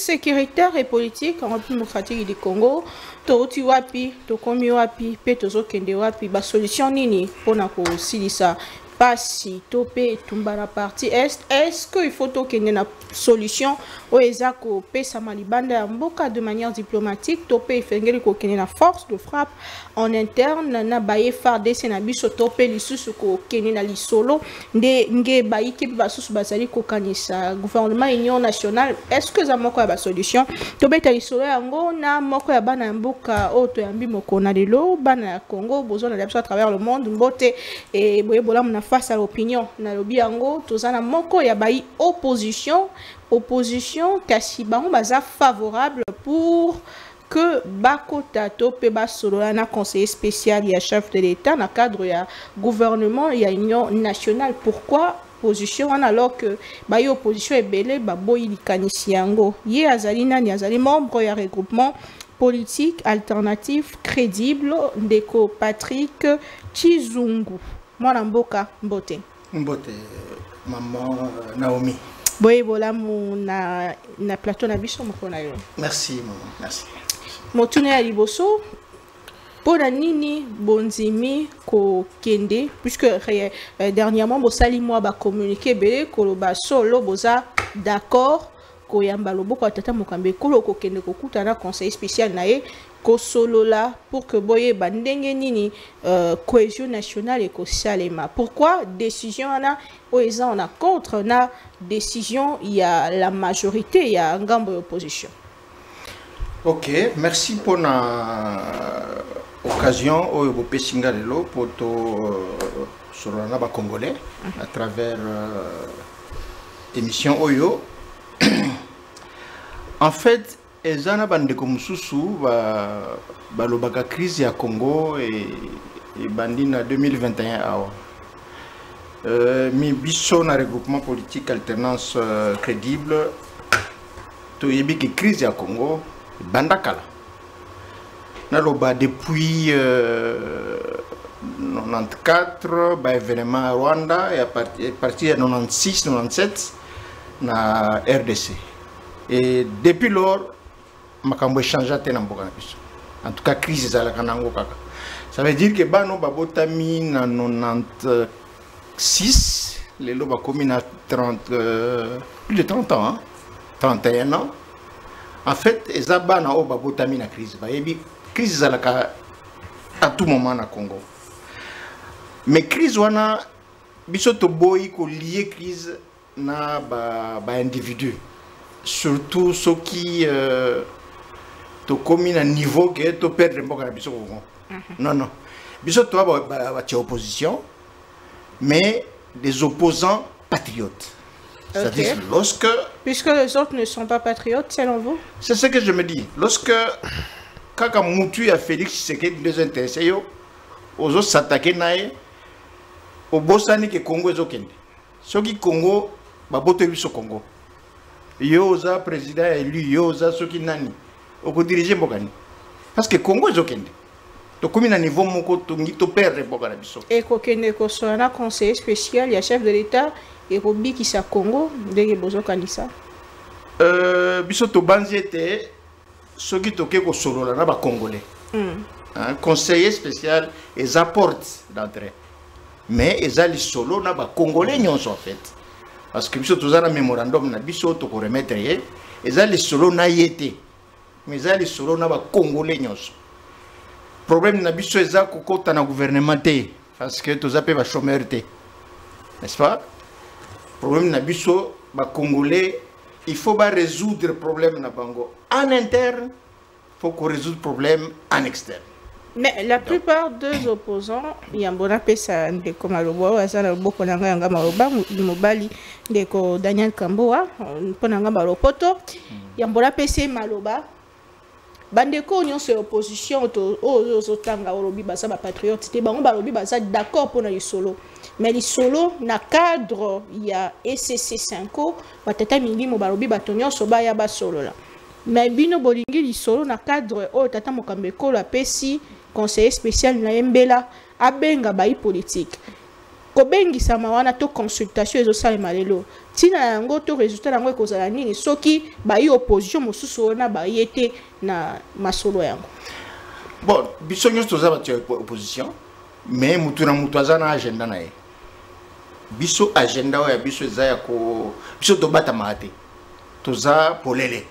sécuritaire et politique en République démocratique du Congo. Touti wapi, tokomi wapi, pe tozokende wapi, ba solution nini pona ko silisa pasi topé tumba la partie est qu'il faut qu'il na solution au ezako pesa malibanda ya mboka de manière diplomatique topé fengeli ko kene na force de frappe en interne na baye FARDC na biso topé lisusu ko kene na lisolo nde nge bayi ki basusu bazali ko kanisa gouvernement union nationale est-ce que za moko ya ba solution topé ta lisolo yango na moko ya bana mboka oto ya mbi moko na lelo bana ya Congo besoin de à travers le monde mbote et boye bolam na face à l'opinion na lobi yango tozana moko ya bayi opposition kasi bango baza favorable pour que bakota tope basolo na conseiller spécial ya chef de l'État na cadre ya gouvernement ya union nationale. Pourquoi opposition alors que bayi opposition ebele baboyi likanisi yango ye azali nani azali membre ya regroupement politique alternatif crédible ndeko Patrick Chizungu mwana mboka mbote maman Naomi boye bolamu na plateau na biso moko na yo. Merci maman, merci. Motune ya liboso pona nini bonzimi ko kende puisque dernièrement bosali moi ba communiquer belé koloba solo boza d'accord ko yamba loboko atata mokambe kolo ko kende ko kutana conseil spécial nae ko solo là pour que boye bandenge nini cohésion nationale et ko salema. Pourquoi décision ana oeza on a contre na décision il y a la majorité il y a ngambo opposition. OK, merci pour la occasion au Bopesinga lelo pour to sur la ba congolais à travers émission Oyo. En fait, ezana bandeko mususu ba lobaka crise ya Congo et bandina 2021 awa. Mi biso na regroupement politique alternance crédible to yebi que crise ya Congo bandakala. Na loba depuis 94 ba événement à Rwanda et à partir de 96 97 na RDC. Et depuis lors, makambo changé tena mboka na biso. En tout cas, crise za la kanango kaka. Ça veut dire que bano babotami na 96, les loba komi na 30 plus de 30 ans, hein? 31 ans. En fait, eza bana o babotami na crise. Ba yebi crise za la ka à tout moment na Congo. Mais crise wana biso to boy ko lié crise na ba individu. Surtout ceux qui to commis à niveau que to perdre mboka na biso Congo. Non non. Biso to ba opposition mais des opposants patriotes. C'est-à-dire lorsque puisque les autres ne sont pas patriotes selon vous. C'est ce que je me dis. Lorsque kaka mutu ya Félix Tshisekedi les intéressés yo ozo s'attaquer nae au bosani que Congo ezokende. Soki Congo ba boto biso Congo. Yoza président élu yoza soki nani oko diriger mbokani parce que Congo ezokende to komi na niveau moko to ngi to perdre mboka na biso et ko kende ko sona conseiller spécial ya chef de l'État et ko bikisa Congo ndenge bozo kanisa biso to banzete soki to ke ko solola na ba congolais conseiller spécial et apporte d'entrée mais ezali solo na ba congolais nyonso en fait. Parce que biso tozana mémorandum na biso to ko remettre ye ezali solo na yete mais ezali solo na ba congolais nyonso. Problème na biso eza ko kota na gouvernement te parce que tozape ba chômeur te. N'est-ce pas? Problème na biso ba congolais il faut ba résoudre problème na bango en interne, faut qu'on résoudre problème en externe. Mais la plupart des opposants, il y a un bon appel ça ndeko Maloba, azana boko nanga yanga Maloba, mobali ndeko Daniel Kamboa, ponanga Malopoto, il y a un bon appel c'est Maloba. Bandeko nyonso opposition to ozotanga olobi basa ba patriote te bango balobi basa d'accord pour na solo. Mais les solo na cadre il y a ECC 5 batata mingi mo balobi batonyo soba ya ba solo là. Mais bino bolingi li solo na cadre o tata mokambeko la pesi conseiller spécial na Mbela abenga bayi politique. Kobengi sama wana to consultation ezo sala malelo. tina yango to résultat yango ekozala nini soki bayi opposition mosusu na bayete na masolo yango. Bon, biso nyonso toza batu ya opposition, mais mutu na mutu aza na agenda na ye. Biso agenda oyo ya biso eza ya ko biso tobatama te. Toza polele.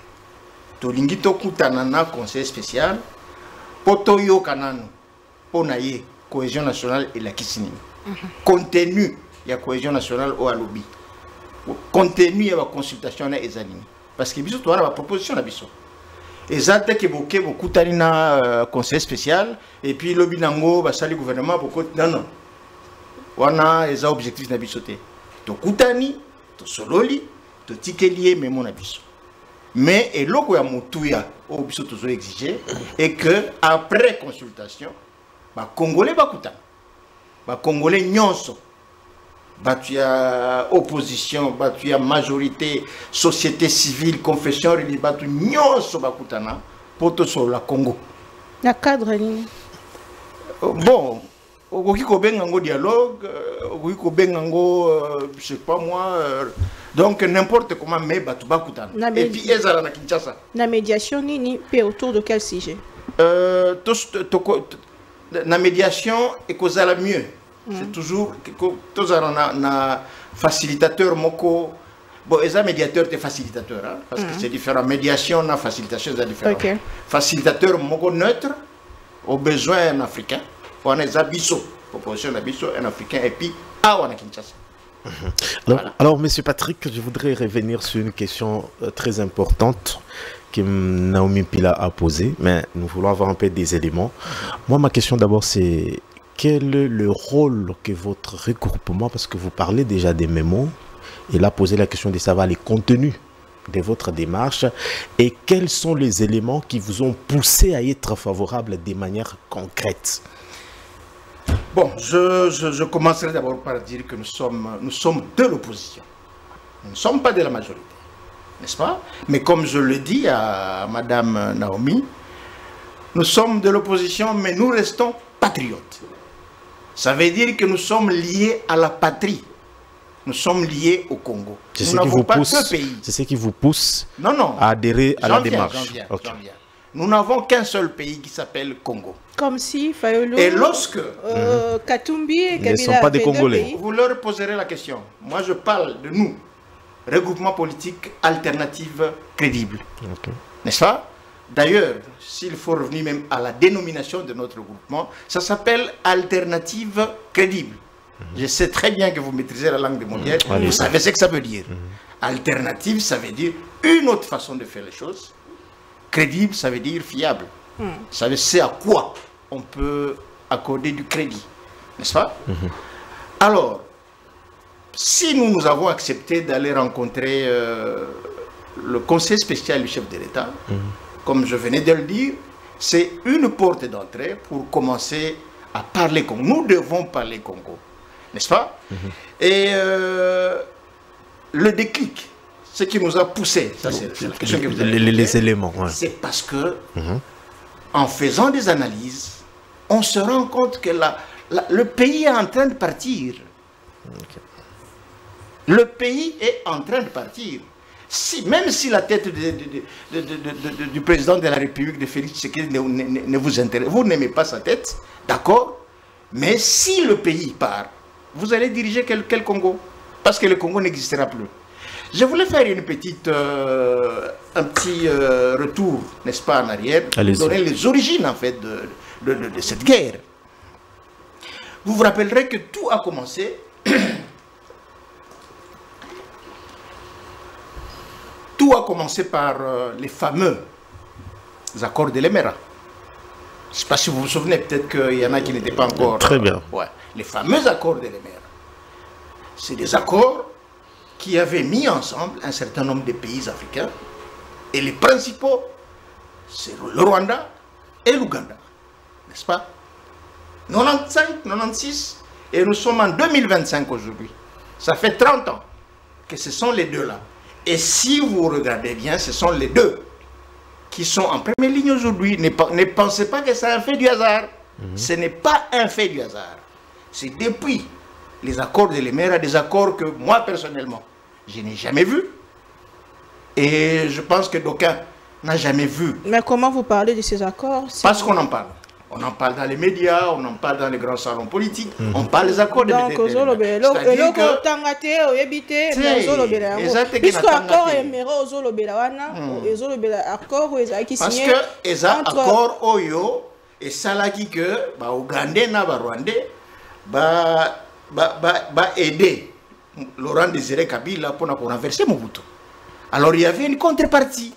Tolingi tokutana na conseil spécial po toyoka nanu po na ye cohésion nationale elakisi nini. Contenu ya cohésion nationale o alobi. Contenu ya ba consultation na eza nini. Parce que biso toana ba proposition na biso. Exact que boké beaucoup na conseil spécial et puis lobi nango basali gouvernement beaucoup non wana eza objectif na biso te to kutani to sololi to tikelier mais mon abiso mais eloko ya mutuya o biso tozo exiger et que après consultation ba congolais ba congolais nyonso batu ya opposition, batu ya majorité, société civile, confession religieuse, batu nyonso bakutana poto sur la Congo. Na cadre ni. Bon, okoki ko bengango dialogue, okoki ko bengango je sais pas moi donc n'importe comment mais batu bakutana. Et puis ezala na Kinshasa. Na médiation ni pe autour de quel sujet? Na médiation et kozala mieux. C'est toujours tous na facilitateur moko bon les médiateurs et facilitateurs hein, parce que c'est différent médiation na facilitation c'est différent. Okay. Facilitateur moko neutre aux besoins africains on est abisso proposition d'abisso un africain et puis on a Kinshasa. Alors monsieur Patrick, je voudrais revenir sur une question très importante que Naomi Pila a posée, mais nous voulons avoir un peu des éléments. Moi ma question d'abord c'est quel est le rôle que votre regroupement, parce que vous parlez déjà des mémos, et là poser la question de savoir les contenus de votre démarche, et quels sont les éléments qui vous ont poussé à être favorable de manière concrète? Bon, je commencerai d'abord par dire que nous sommes de l'opposition. Nous ne sommes pas de la majorité, n'est-ce pas? Mais comme je le dis à Madame Naomi, nous sommes de l'opposition, mais nous restons patriotes. Ça veut dire que nous sommes liés à la patrie. Nous sommes liés au Congo. Nous n'avons pas deux pays. C'est ce qui vous pousse à adhérer à la démarche. Nous n'avons qu'un seul pays qui s'appelle Congo. Comme si Fayolo et lorsque Katumbi et Kabila ne sont pas des Congolais. Vous leur poserez la question. Moi je parle de nous, regroupement politique alternative crédible. N'est-ce pas? D'ailleurs, s'il faut revenir même à la dénomination de notre groupement, ça s'appelle alternative crédible. Je sais très bien que vous maîtrisez la langue des mondiales, vous savez ce que ça veut dire. Alternative, ça veut dire une autre façon de faire les choses. Crédible, ça veut dire fiable. Ça veut dire c'est à quoi on peut accorder du crédit. N'est-ce pas? Alors, si nous avons accepté d'aller rencontrer le conseil spécial du chef de l'État, comme je venais de le dire, c'est une porte d'entrée pour commencer à parler Congo. Nous devons parler Congo, n'est-ce pas? Et le déclic, ce qui nous a poussé, ça c'est la question que vous avez posée, les éléments. C'est parce que, en faisant des analyses, on se rend compte que le pays est en train de partir. Le pays est en train de partir. Même si la tête du président de la République, de Félix Tshisekedi, ne vous intéresse, vous n'aimez pas sa tête, d'accord, mais si le pays part, vous allez diriger quel Congo? Parce que le Congo n'existera plus. Je voulais faire un petit retour, n'est-ce pas, en arrière, pour donner les origines, en fait, de cette guerre. Vous vous rappellerez que tout a commencé... Tout a commencé par les fameux accords de l'Emera. Je ne sais pas si vous vous souvenez, peut-être qu'il y en a qui n'étaient pas encore... Très bien. Ouais. Les fameux accords de l'Emera. C'est des accords qui avaient mis ensemble un certain nombre de pays africains. Et les principaux, c'est le Rwanda et l'Ouganda. N'est-ce pas? 95, 96, et nous sommes en 2025 aujourd'hui. Ça fait 30 ans que ce sont les deux-là. Et si vous regardez bien, ce sont les deux qui sont en première ligne aujourd'hui. Ne pensez pas que c'est un fait du hasard. Ce n'est pas un fait du hasard. C'est depuis les accords de l'Emera, des accords que moi personnellement, Je n'ai jamais vu. Et je pense que d'aucuns n'ont jamais vu. Mais comment vous parlez de ces accords? Parce qu'on en parle. On en parle dans les médias, on en parle dans les grands salons politiques, on parle des accords de puisque accord parce que les accords oyo et salaki que ba Ougandais na ba Rwandais ba aider Laurent Désiré Kabila pour renverser Mobutu. Alors il y avait une contrepartie.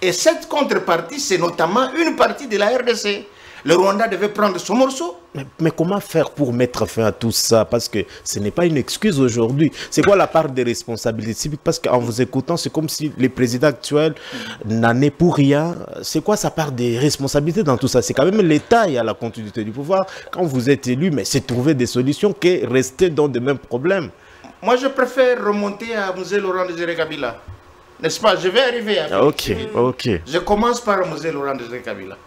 Et cette contrepartie, c'est notamment une partie de la RDC. Le Rwanda devait prendre son morceau. Mais comment faire pour mettre fin à tout ça? Parce que ce n'est pas une excuse aujourd'hui. C'est quoi la part des responsabilités civiques? Parce qu'en vous écoutant, c'est comme si le président actuel n'en est pour rien. C'est quoi sa part des responsabilités dans tout ça? C'est quand même l'État et à la continuité du pouvoir. Quand vous êtes élu, mais c'est trouver des solutions que rester dans les mêmes problèmes. Moi, je préfère remonter à M. Laurent Désiré Kabila. N'est-ce pas? Je vais arriver à... Ok. Je commence par M. Laurent Désiré Kabila.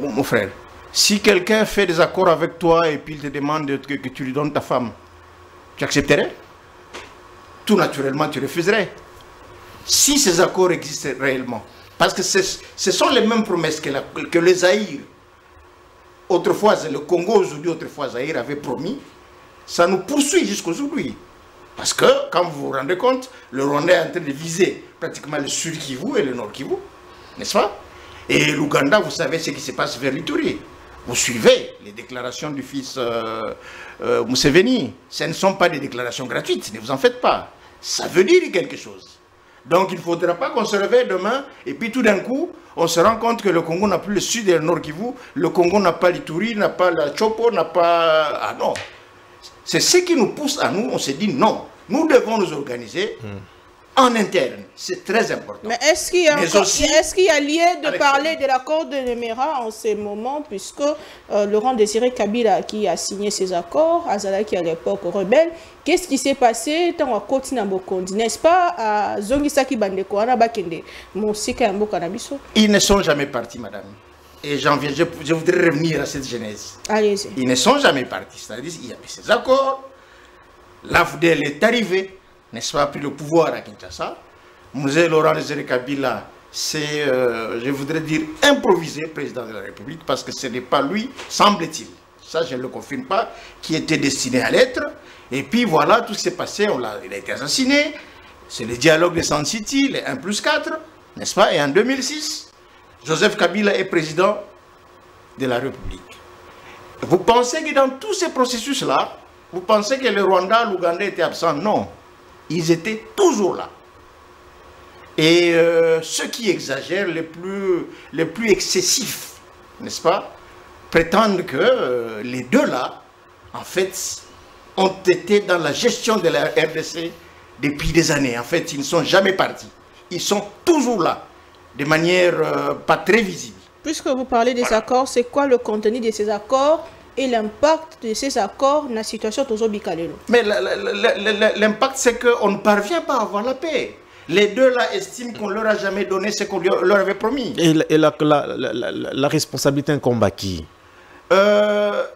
Mon frère, si quelqu'un fait des accords avec toi et puis il te demande que tu lui donnes ta femme, tu accepterais? Tout naturellement, tu refuserais. Si ces accords existent réellement. Parce que ce sont les mêmes promesses que les Zaïre, autrefois le Congo, aujourd'hui, autrefois Zaïre avait promis. Ça nous poursuit jusqu'aujourd'hui. Parce que, quand vous vous rendez compte, le Rwanda est en train de viser pratiquement le sud Kivu et le nord Kivu. N'est-ce pas? Et l'Ouganda, vous savez ce qui se passe vers l'Ituri. Vous suivez les déclarations du fils Museveni. Ce ne sont pas des déclarations gratuites, ne vous en faites pas. Ça veut dire quelque chose. Donc il ne faudra pas qu'on se réveille demain et puis tout d'un coup, on se rend compte que le Congo n'a plus le sud et le nord Kivu. Le Congo n'a pas l'Ituri, n'a pas la Chopo, n'a pas... Ah non. C'est ce qui nous pousse à nous, on s'est dit non, nous devons nous organiser en interne, c'est très important. Mais est-ce qu'il y a lieu de parler de l'accord de Nemera en ce moment, puisque Laurent Désiré Kabila qui a signé ces accords, Azala qui à l'époque rebelle, qu'est-ce qui s'est passé dans la côte Nambokondi, n'est-ce pas, à Zongisaki Bandeko, Anabakende, Monsika Mboka Nabiso? Ils ne sont jamais partis, madame. Et je voudrais revenir à cette genèse. Allez-y. Ils ne sont jamais partis. C'est-à-dire qu'il y avait ces accords. L'AFDEL est arrivé, n'est-ce pas, pris le pouvoir à Kinshasa. M. Laurent Désiré Kabila, c'est, je voudrais dire, improvisé président de la République, parce que ce n'est pas lui, semble-t-il, ça je ne le confirme pas, qui était destiné à l'être. Et puis voilà, tout s'est passé, il a été assassiné. C'est le dialogue de San City, les 1+4, n'est-ce pas? Et en 2006, Joseph Kabila est président de la République. Vous pensez que dans tous ces processus-là, vous pensez que le Rwanda, l'Ouganda étaient absents? Non. Ils étaient toujours là. Et ceux qui exagèrent, les plus excessifs, n'est-ce pas, prétendent que les deux là, en fait, ont été dans la gestion de la RDC depuis des années. En fait, ils ne sont jamais partis. Ils sont toujours là, de manière pas très visible. Puisque vous parlez des accords, c'est quoi le contenu de ces accords et l'impact de ces accords dans la situation de Zobikalelo? Mais l'impact, c'est qu'on ne parvient pas à avoir la paix. Les deux là estiment qu'on leur a jamais donné ce qu'on leur avait promis. Et la responsabilité incombe à qui? La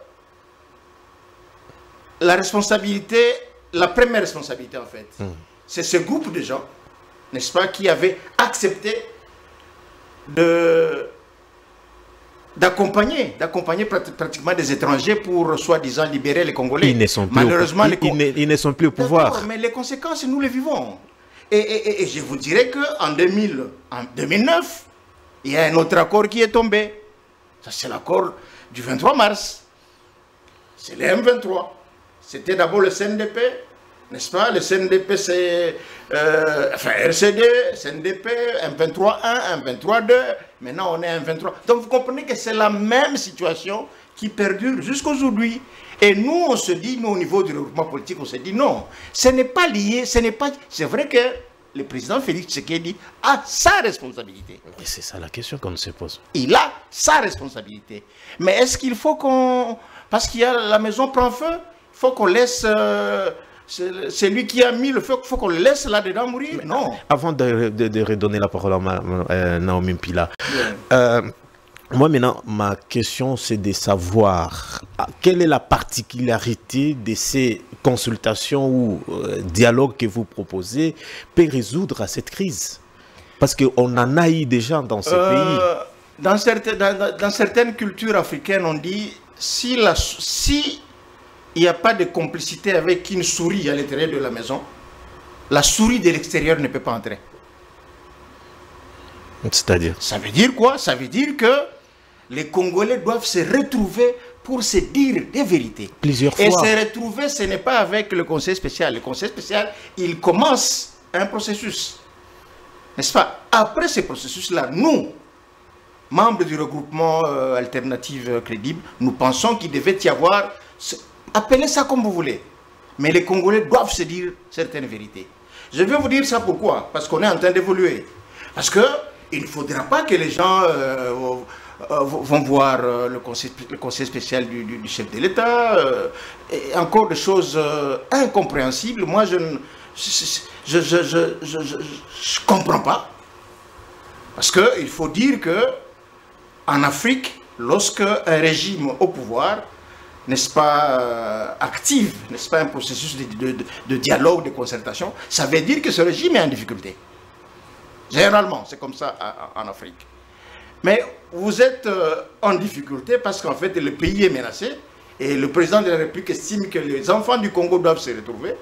responsabilité, la première responsabilité en fait, c'est ce groupe de gens, n'est-ce pas, qui avaient accepté d'accompagner pratiquement des étrangers pour soi-disant libérer les Congolais. Malheureusement, ils ne sont plus au pouvoir. Mais les conséquences, nous les vivons. Et je vous dirais qu'en 2009, il y a un autre accord qui est tombé. Ça, c'est l'accord du 23 mars. C'est le M23. C'était d'abord le CNDP, n'est-ce pas? Le CNDP, c'est RCD, CNDP, M23-1, M23-2. Maintenant, on est à M23. Donc, vous comprenez que c'est la même situation qui perdure jusqu'aujourd'hui. Et nous, on se dit, nous, au niveau du regroupement politique, on se dit non. Ce n'est pas lié, ce n'est pas... C'est vrai que le président Félix Tshisekedi a sa responsabilité. Mais c'est ça la question qu'on se pose. Il a sa responsabilité. Mais est-ce qu'il faut qu'on... Parce qu'il y a la maison prend feu, il faut qu'on laisse... c'est lui qui a mis le feu, il faut qu'on le laisse là-dedans mourir? Non. Avant de redonner la parole à Naomi Mpila, Moi, maintenant, ma question, c'est de savoir quelle est la particularité de ces consultations ou dialogues que vous proposez pour résoudre cette crise. Parce qu'on en a eu déjà dans ce pays. Dans certaines cultures africaines, on dit si il n'y a pas de complicité avec une souris à l'intérieur de la maison, la souris de l'extérieur ne peut pas entrer. C'est-à-dire? Ça veut dire quoi? Ça veut dire que les Congolais doivent se retrouver pour se dire des vérités. Plusieurs fois. Et se retrouver, ce n'est pas avec le Conseil spécial. Le Conseil spécial, il commence un processus. N'est-ce pas? Après ce processus-là, nous, membres du regroupement Alternative Crédible, nous pensons qu'il devait y avoir, appelez ça comme vous voulez, mais les Congolais doivent se dire certaines vérités. Je vais vous dire ça pourquoi? Parce qu'on est en train d'évoluer. Parce qu'il ne faudra pas que les gens vont voir le conseil spécial du chef de l'État, et encore des choses incompréhensibles. Moi, je ne comprends pas. Parce qu'il faut dire que en Afrique, lorsque un régime au pouvoir, n'est-ce pas, active, n'est-ce pas, un processus de dialogue, de concertation, ça veut dire que ce régime est en difficulté. Généralement, c'est comme ça en Afrique. Mais vous êtes en difficulté parce qu'en fait, le pays est menacé et le président de la République estime que les enfants du Congo doivent se retrouver.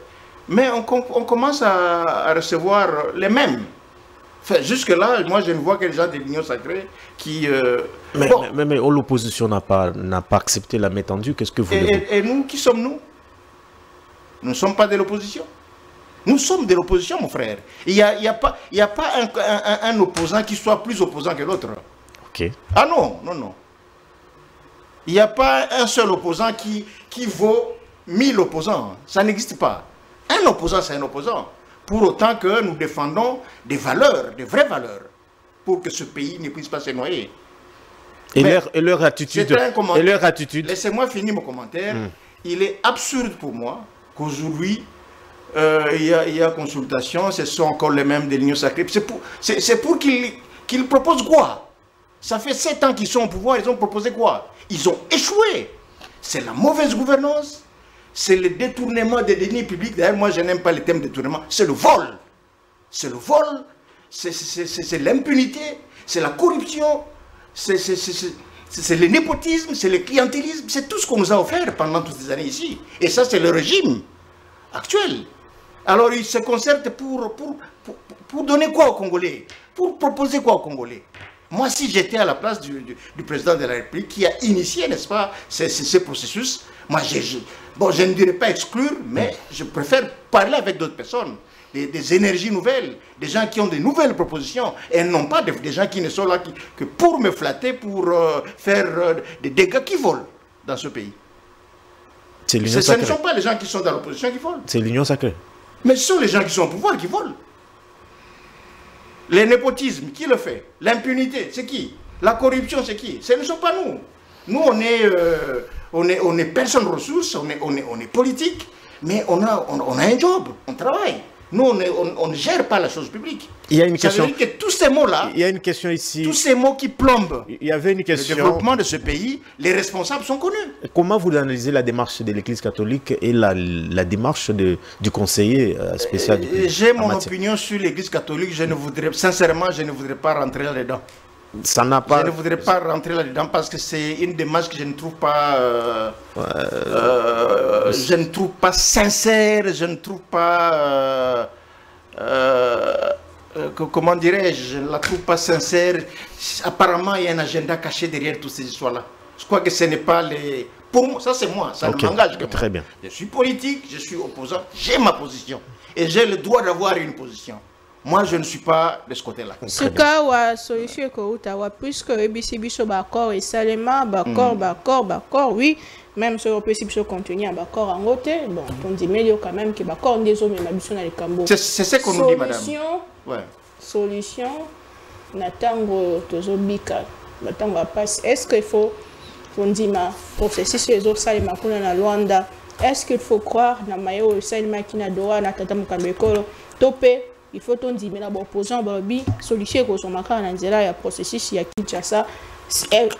Mais on commence à recevoir les mêmes. Enfin, jusque-là, moi, je ne vois que les gens de l'Union sacrée qui... Mais l'opposition n'a pas accepté la main tendue. Qu'est-ce que vous voulez? Et nous, qui sommes-nous? Nous ne sommes pas de l'opposition. Nous sommes de l'opposition, mon frère. Il n'y a pas un opposant qui soit plus opposant que l'autre. Ok. Ah non, non, non. Il n'y a pas un seul opposant qui vaut 1000 opposants. Ça n'existe pas. Un opposant, c'est un opposant. Pour autant que nous défendons des valeurs, des vraies valeurs, pour que ce pays ne puisse pas se noyer. Et leur attitude. Laissez-moi finir mon commentaire. Il est absurde pour moi qu'aujourd'hui, il y a consultation, ce sont encore les mêmes de l'Union sacrée. C'est pour qu'ils proposent quoi? Ça fait 7 ans qu'ils sont au pouvoir, ils ont proposé quoi? Ils ont échoué. C'est la mauvaise gouvernance, c'est le détournement des deniers publics. D'ailleurs, moi, je n'aime pas le thème de détournement. C'est le vol. C'est le vol, c'est l'impunité, c'est la corruption, c'est le népotisme, c'est le clientélisme. C'est tout ce qu'on nous a offert pendant toutes ces années ici. Et ça, c'est le régime actuel. Alors, ils se concertent pour donner quoi aux Congolais? Pour proposer quoi aux Congolais? Moi, si j'étais à la place du président de la République qui a initié, n'est-ce pas, ce processus, moi, je ne dirais pas exclure, mais je préfère parler avec d'autres personnes, des énergies nouvelles, des gens qui ont de nouvelles propositions, et non pas des gens qui ne sont là que pour me flatter, pour faire des dégâts qui volent dans ce pays. Ce ne sont pas les gens qui sont dans l'opposition qui volent. C'est l'Union sacrée. Mais ce sont les gens qui sont au pouvoir qui volent. Le népotisme, qui le fait? L'impunité, c'est qui? La corruption, c'est qui? Ce ne sont pas nous. Nous, on est personne ressource, on est politique, mais on a un job, on travaille. Nous, on ne gère pas la chose publique. Il y a une question. Ça veut dire que tous ces mots-là, il y a une question ici. Tous ces mots qui plombent il y avait une question. Le développement de ce pays, les responsables sont connus. Comment vous analysez la démarche de l'Église catholique et la démarche du conseiller spécial J'ai mon opinion sur l'Église catholique. Sincèrement, je ne voudrais pas rentrer là-dedans. Ça n'a pas... Je ne voudrais pas rentrer là-dedans parce que c'est une démarche que je ne trouve pas... je ne trouve pas sincère, je ne trouve pas... comment dirais-je? Je ne la trouve pas sincère. Apparemment, il y a un agenda caché derrière toutes ces histoires-là. Je crois que ce n'est pas les... Pour moi, ça c'est moi, ça ne m'engage que moi. Très bien. Je suis politique, je suis opposant, j'ai ma position. Et j'ai le droit d'avoir une position. Moi, je ne suis pas de ce côté-là. Ce cas où la solution est que puisque ABC Biso d'accord et Salema, d'accord, oui, même si on peut continuer à d'accord en côté, bon, on dit mais quand même que d'accord des hommes et Biso dans les Cambo. C'est ce qu'on nous dit, madame. Solution, n'attendre toujours bika, n'attendre passe. Est-ce qu'il faut, on dit ma processus les autres Salema kuna na Luanda, est-ce qu'il faut croire dans Mayo Salema qui n'a droit na tata Mukambekolo, topé? Il faut qu'on dise, mais l'opposant, solution que son machin a un processus, il y a Kinshasa,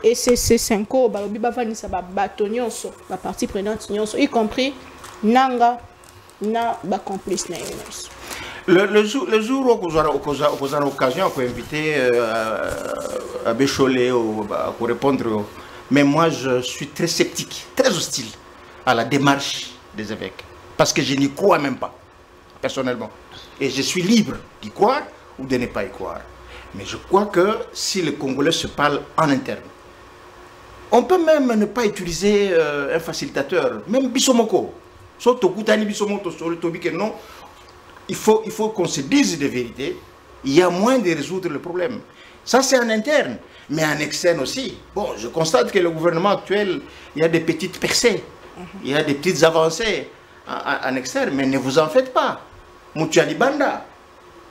Et c'est 5 ans, ça va bâtonner la partie prenante, y compris Nanga, na ba complice na le jour où vous avez l'occasion d'inviter à Bécholet pour répondre, mais moi je suis très sceptique, très hostile à la démarche des évêques, parce que je n'y crois même pas, personnellement. Et je suis libre d'y croire ou de ne pas y croire. Mais je crois que si les Congolais se parlent en interne, on peut même ne pas utiliser un facilitateur, même Bissomoko. Non, il faut qu'on se dise des vérités. Il y a moyen de résoudre le problème. Ça, c'est en interne, mais en externe aussi. Bon, je constate que le gouvernement actuel, il y a des petites percées, il y a des petites avancées en externe, mais ne vous en faites pas. Moutiali Banda,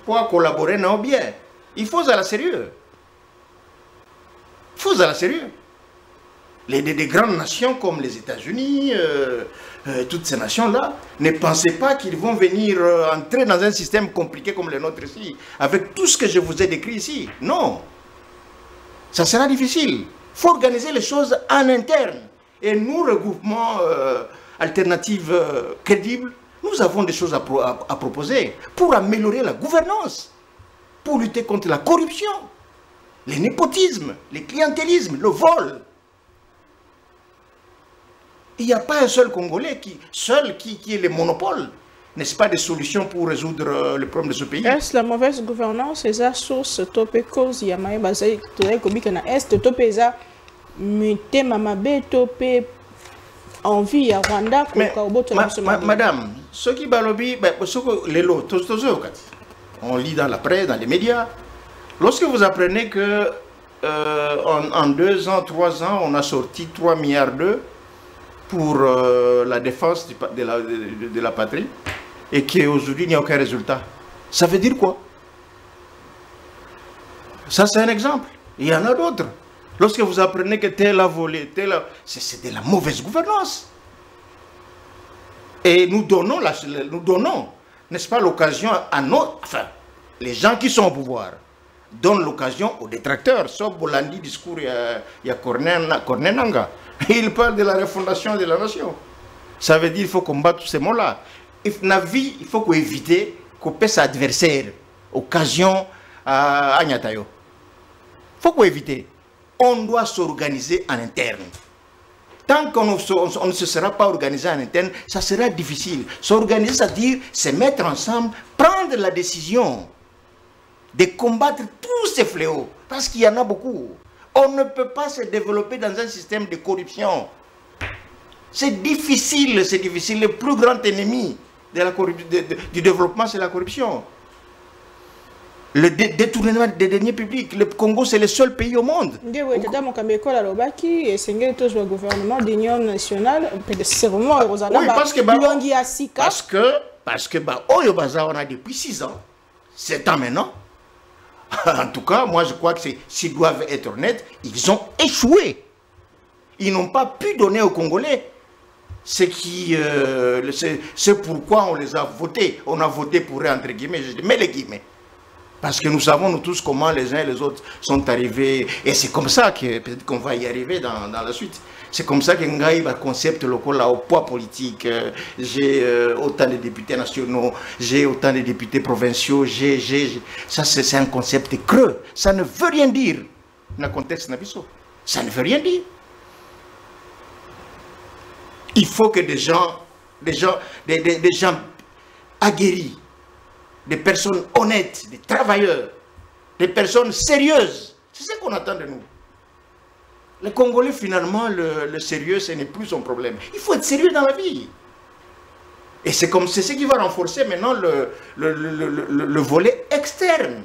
pour collaborer, non bien. Il faut à la sérieux. Il faut à la sérieux. Des grandes nations comme les États-Unis, toutes ces nations-là, ne pensez pas qu'ils vont venir entrer dans un système compliqué comme le nôtre ici, avec tout ce que je vous ai décrit ici. Non. Ça sera difficile. Il faut organiser les choses en interne. Et nous, regroupements alternatifs crédibles, nous avons des choses à proposer pour améliorer la gouvernance, pour lutter contre la corruption, le népotisme, le clientélisme, le vol. Il n'y a pas un seul Congolais qui est le monopole, n'est-ce pas, des solutions pour résoudre le problème de ce pays. Est-ce la mauvaise gouvernance, c'est la source, topé cause, il y a maï basé, est, topé ça, muté mamabe, topé envie à Rwanda, madame, ce qui balobi, on lit dans la presse, dans les médias, lorsque vous apprenez que en 2 ans, 3 ans, on a sorti 3 milliards d'euros pour la défense de la patrie et qu'aujourd'hui il n'y a aucun résultat. Ça veut dire quoi? Ça c'est un exemple. Il y en a d'autres. Lorsque vous apprenez que tel a volé, c'est de la mauvaise gouvernance. Et nous donnons, n'est-ce pas, l'occasion à les gens qui sont au pouvoir donnent l'occasion aux détracteurs. Sauf Bolandi, discours, il y a Corneille Nanga. Il parle de la refondation de la nation. Ça veut dire qu'il faut combattre tous ces mots-là. Il faut qu'on évite qu'on pèse adversaire, occasion à Agnatayo. Il faut qu'on évite. On doit s'organiser en interne. Tant qu'on ne se sera pas organisé en interne, ça sera difficile. S'organiser, c'est-à-dire se mettre ensemble, prendre la décision de combattre tous ces fléaux. Parce qu'il y en a beaucoup. On ne peut pas se développer dans un système de corruption. C'est difficile, c'est difficile. Le plus grand ennemi du développement, c'est la corruption. Le détournement des deniers publics. Le Congo, c'est le seul pays au monde. Oui, parce que on a depuis 6 ans, 7 ans maintenant. En tout cas, moi je crois que s'ils doivent être honnêtes, ils ont échoué. Ils n'ont pas pu donner aux Congolais c'est pourquoi on les a votés. On a voté pour eux, entre guillemets, je mets les guillemets. Parce que nous savons nous tous comment les uns et les autres sont arrivés. Et c'est comme ça que peut-être qu'on va y arriver dans la suite. C'est comme ça que Ngaï va concept local au poids politique. J'ai autant de députés nationaux, j'ai autant de députés provinciaux, ça c'est un concept creux. Ça ne veut rien dire dans le contexte nabiso. Ça ne veut rien dire. Il faut que des gens aguerris, des personnes honnêtes, des travailleurs, des personnes sérieuses. C'est ce qu'on attend de nous. Les Congolais, finalement, le sérieux, ce n'est plus son problème. Il faut être sérieux dans la vie. Et c'est ce qui va renforcer maintenant le volet externe.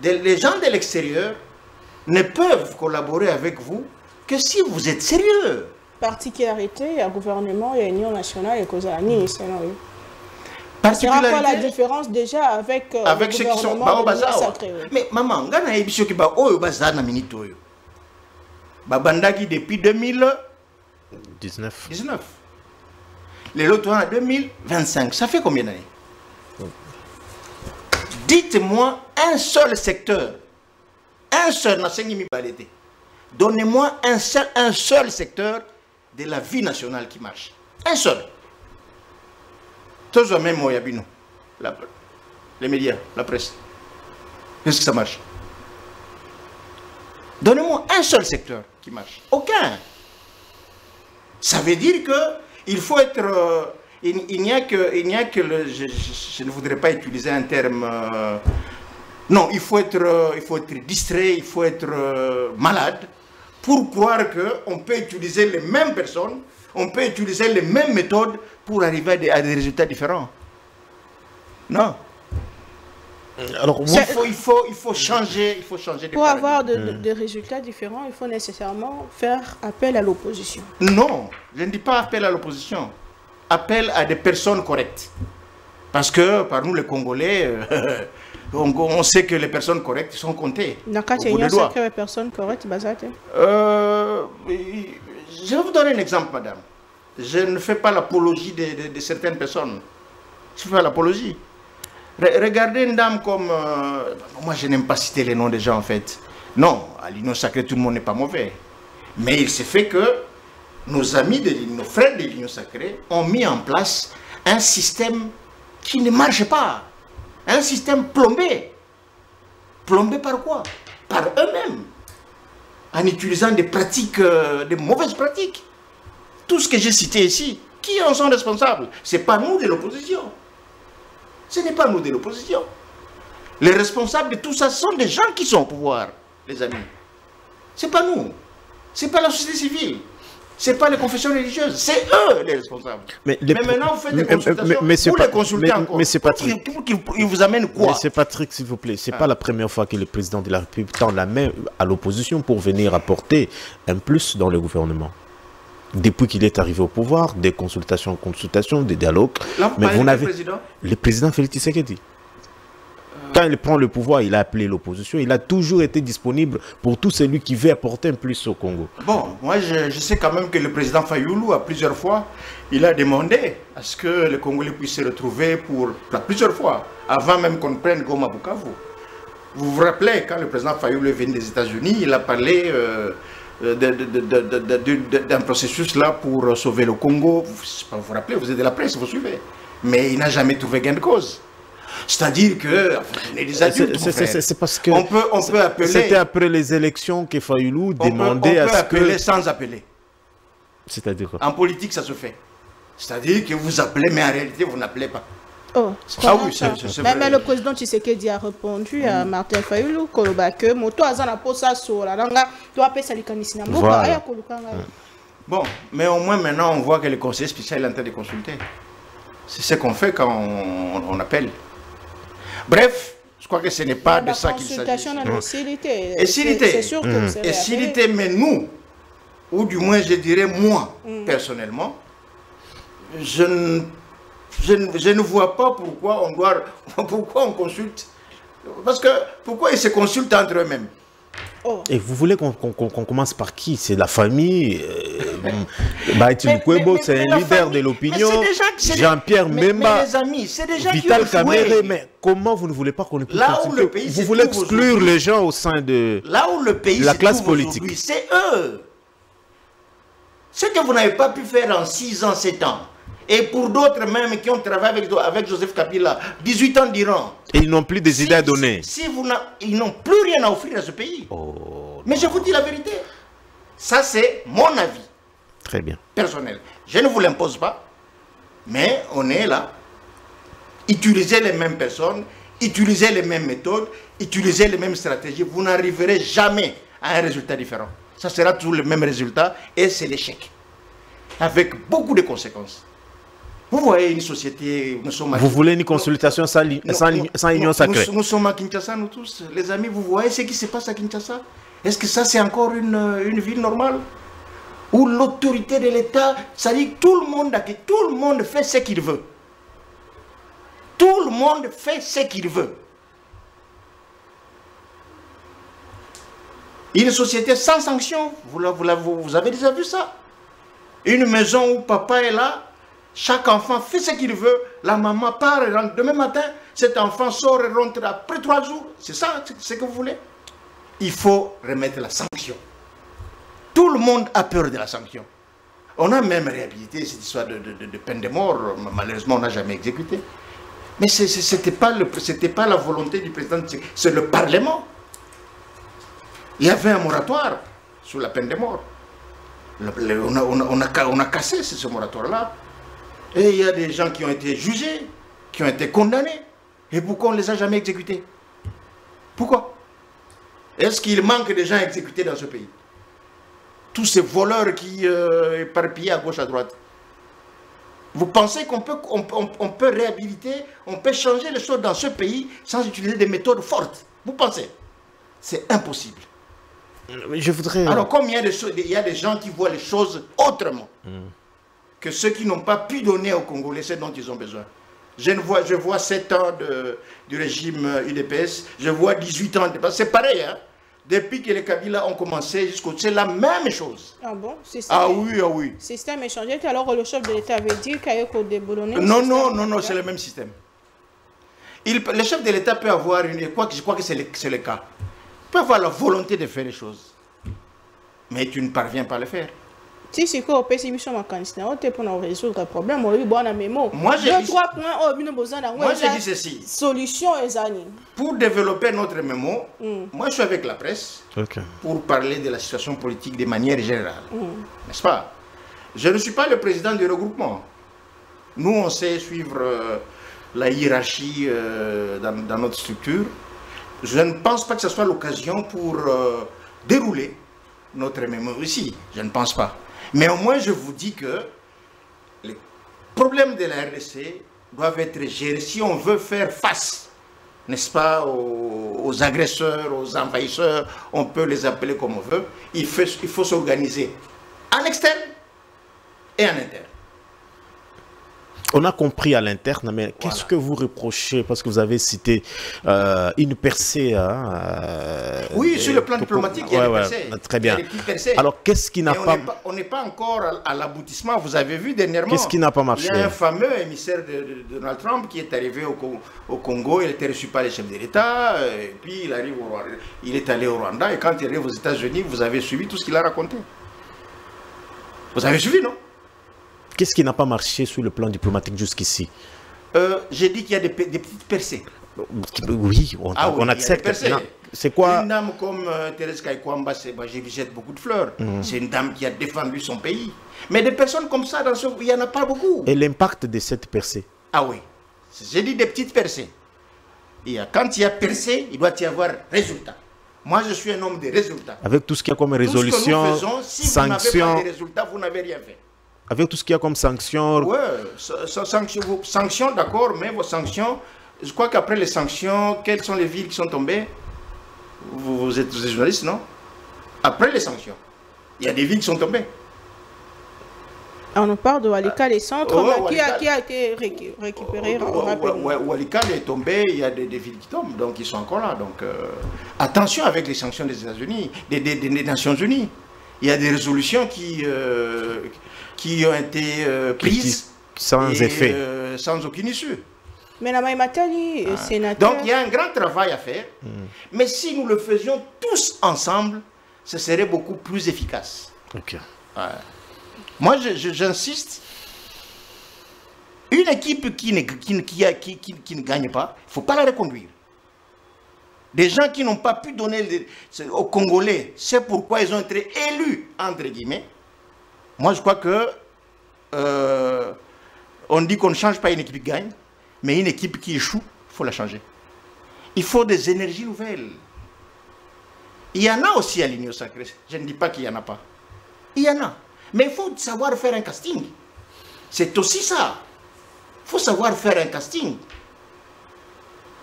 Les gens de l'extérieur ne peuvent collaborer avec vous que si vous êtes sérieux. Particularité, le gouvernement et l'Union nationale et Kozani, c'est non. C'est quoi la différence déjà avec ceux qui sont sacrés? Mais maman, on a émission qui va au bazar na minute oyo. Babandaki depuis 2019. Les lots en 2025. Ça fait combien d'années? Dites-moi un seul secteur, un seul, Donnez-moi un seul secteur de la vie nationale qui marche. Un seul. Tous même Moyabino. Les médias, la presse. Qu'est-ce que ça marche? Donnez-moi un seul secteur qui marche. Aucun. Ça veut dire que il faut être... il n'y a que je ne voudrais pas utiliser un terme... non, il faut être distrait, il faut être malade pour croire qu'on peut utiliser les mêmes personnes, on peut utiliser les mêmes méthodes pour arriver à des résultats différents. Non. Alors, il faut changer de Pour avoir des résultats différents, il faut nécessairement faire appel à l'opposition. Non, je ne dis pas appel à l'opposition. Appel à des personnes correctes. Parce que par nous les Congolais, on sait que les personnes correctes sont comptées. Dans quel cas, il y a des personnes correctes, je vais vous donner un exemple, madame. Je ne fais pas l'apologie de certaines personnes. Je fais l'apologie. Regardez une dame comme... moi, je n'aime pas citer les noms des gens, en fait. Non, à l'Union Sacrée, tout le monde n'est pas mauvais. Mais il s'est fait que nos amis, nos frères de l'Union Sacrée ont mis en place un système qui ne marche pas. Un système plombé. Plombé par quoi? Par eux-mêmes. En utilisant des pratiques, des mauvaises pratiques. Tout ce que j'ai cité ici, qui en sont responsables? Ce n'est pas nous de l'opposition. Ce n'est pas nous de l'opposition. Les responsables de tout ça sont des gens qui sont au pouvoir, les amis. Ce n'est pas nous. Ce n'est pas la société civile. Ce n'est pas les confessions religieuses. C'est eux les responsables. Mais maintenant, vous faites des consultations. Vous les consultez encore. Mais c'est Patrick. Ils vous amènent quoi? Mais c'est Patrick, s'il vous plaît. Ce n'est pas la première fois que le président de la République tend la main à l'opposition pour venir apporter un plus dans le gouvernement. Depuis qu'il est arrivé au pouvoir, des consultations, des dialogues. Là, vous parlez du président? Le président Félix Tshisekedi. Quand il prend le pouvoir, il a appelé l'opposition. Il a toujours été disponible pour tout celui qui veut apporter un plus au Congo. Bon, moi je sais quand même que le président Fayoulou, à plusieurs fois, il a demandé à ce que les Congolais puissent se retrouver plusieurs fois, avant même qu'on prenne Goma Bukavu. Vous vous rappelez, quand le président Fayoulou est venu des États-Unis, il a parlé... d'un processus là pour sauver le Congo. Vous vous rappelez, vous êtes de la presse, vous suivez. Mais il n'a jamais trouvé gain de cause. C'est-à-dire que on est des adultes. C'est parce que on peut appeler. C'était après les élections que Fayoulou demandait à ce que. On peut appeler sans appeler. C'est-à-dire quoi? En politique, ça se fait. C'est-à-dire que vous appelez, mais en réalité, vous n'appelez pas. Oh, ah oui, c'est vrai. Mais le président Tshisekedi a répondu à Martin Fayoulou que moto azana posa sola nanga to apesa likanisi na mboka aya kolukanga. Bon, mais au moins maintenant on voit que le conseiller spécial est en train de consulter. C'est ce qu'on fait quand on appelle. Bref, je crois que ce n'est pas de ça qu'il s'agit. Et c'est sûr que s'il était, mais nous, ou du moins je dirais moi, personnellement, je ne vois pas pourquoi on consulte. Parce que pourquoi ils se consultent entre eux-mêmes? Et vous voulez qu'on commence par qui? C'est la famille. Baïtil Kwebo, c'est un leader de l'opinion. Jean-Pierre Memba, Vital Kamere. Mais comment vous ne voulez pas qu'on ait plus consulter? Vous voulez exclure les gens au sein de la classe politique? C'est eux. Ce que vous n'avez pas pu faire en 6 ans, 7 ans. Et pour d'autres même qui ont travaillé avec Joseph Kabila, 18 ans d'Iran. Et ils n'ont plus des idées à donner. Ils n'ont plus rien à offrir à ce pays. Mais je vous dis la vérité. Ça, c'est mon avis. Très bien. Personnel. Je ne vous l'impose pas. Mais on est là. Utilisez les mêmes personnes, utilisez les mêmes méthodes, utilisez les mêmes stratégies. Vous n'arriverez jamais à un résultat différent. Ça sera toujours le même résultat et c'est l'échec. Avec beaucoup de conséquences. Vous voyez une société... Vous voulez une consultation sans union sacrée? Nous sommes à Kinshasa, nous tous. Les amis, vous voyez ce qui se passe à Kinshasa? Est-ce que ça, c'est encore une ville normale? Où l'autorité de l'État, ça dit que tout le monde fait ce qu'il veut. Tout le monde fait ce qu'il veut. Une société sans sanction, vous avez déjà vu ça? Une maison où papa est là, chaque enfant fait ce qu'il veut, la maman part et rentre. Demain matin, cet enfant sort et rentre après 3 jours. C'est ça ce que vous voulez? Il faut remettre la sanction. Tout le monde a peur de la sanction. On a même réhabilité cette histoire de peine de mort. Malheureusement, on n'a jamais exécuté. Mais ce n'était pas la volonté du président, c'est le Parlement. Il y avait un moratoire sur la peine de mort. On a cassé ce moratoire-là. Et il y a des gens qui ont été jugés, qui ont été condamnés. Et pourquoi on ne les a jamais exécutés? Pourquoi? Est-ce qu'il manque de gens exécutés dans ce pays? Tous ces voleurs qui éparpillent à gauche, à droite. Vous pensez qu'on peut réhabiliter, on peut changer les choses dans ce pays sans utiliser des méthodes fortes? Vous pensez? C'est impossible. Je voudrais... Alors, comme il y a des gens qui voient les choses autrement que ceux qui n'ont pas pu donner aux Congolais ce dont ils ont besoin. Je vois 7 ans du régime UDPS, je vois 18 ans. C'est pareil, hein? Depuis que les Kabila ont commencé jusqu'au... C'est la même chose. Ah bon? Ah oui, ah oui. Système échangé, alors le chef de l'État avait dit qu'il y a eu des Boulonnais. Non, c'est le même système. Le chef de l'État peut avoir une... Je crois que c'est le cas. Il peut avoir la volonté de faire les choses. Mais tu ne parviens pas à le faire. Si c'est quoi au pessimisme en candidat, on peut pour résoudre le problème, on va avoir mémo. Moi, j'ai dit ceci. Solution exanime. Pour développer notre mémo, moi je suis avec la presse pour parler de la situation politique de manière générale. N'est-ce pas? Je ne suis pas le président du regroupement. Nous, on sait suivre la hiérarchie dans notre structure. Je ne pense pas que ce soit l'occasion pour dérouler notre mémo ici. Je ne pense pas. Mais au moins, je vous dis que les problèmes de la RDC doivent être gérés si on veut faire face, n'est-ce pas, aux agresseurs, aux envahisseurs. On peut les appeler comme on veut. Il faut s'organiser en externe et en interne. On a compris à l'interne, mais qu'est-ce que vous reprochez? Parce que vous avez cité une percée. Oui, sur le plan diplomatique, il y a des percées. Très bien. Il y a des petites percées. Alors, qu'est-ce qui n'a pas... On n'est pas encore à l'aboutissement. Vous avez vu dernièrement... Qu'est-ce qui n'a pas marché? Il y a un fameux émissaire de Donald Trump qui est arrivé au Congo. Il était reçu par les chefs de l'État. Et puis, il est allé au Rwanda. Et quand il arrive aux États-Unis, vous avez suivi tout ce qu'il a raconté. Vous avez suivi, non? Qu'est-ce qui n'a pas marché sur le plan diplomatique jusqu'ici? J'ai dit qu'il y a des petites percées. Oui, on accepte. C'est quoi? Une dame comme Thérèse Kaikwamba, je lui jette beaucoup de fleurs. C'est une dame qui a défendu son pays. Mais des personnes comme ça, il n'y en a pas beaucoup. Et l'impact de cette percée? Ah oui. J'ai dit des petites percées. Quand il y a percée, il doit y avoir résultat. Moi, je suis un homme de résultats. Avec tout ce qu'il y a comme résolution, tout ce que nous faisons, si sanction... vous n'avez pas de résultats, vous n'avez rien fait. Avec tout ce qu'il y a comme sanctions... Oui, sanctions, d'accord, mais vos sanctions, je crois qu'après les sanctions, quelles sont les villes qui sont tombées? Vous êtes journaliste, non? Après les sanctions, il y a des villes qui sont tombées. On nous parle de Walikale, les centres qui a été récupéré rapidement. Walikale est tombé, il y a des villes qui tombent, donc ils sont encore là. Donc attention avec les sanctions des États-Unis, des Nations Unies. Il y a des résolutions qui ont été prises sans effet, sans aucune issue. Mais la Maïmatali, sénateur... Donc il y a un grand travail à faire, mais si nous le faisions tous ensemble, ce serait beaucoup plus efficace. Ok. Moi, j'insiste, une équipe qui ne gagne pas, il ne faut pas la reconduire. Des gens qui n'ont pas pu donner aux Congolais, c'est pourquoi ils ont été élus, entre guillemets. Moi, je crois que on dit qu'on ne change pas une équipe qui gagne, mais une équipe qui échoue, il faut la changer. Il faut des énergies nouvelles. Il y en a aussi à l'Union sacrée. Je ne dis pas qu'il n'y en a pas. Il y en a. Mais il faut savoir faire un casting. C'est aussi ça. Il faut savoir faire un casting.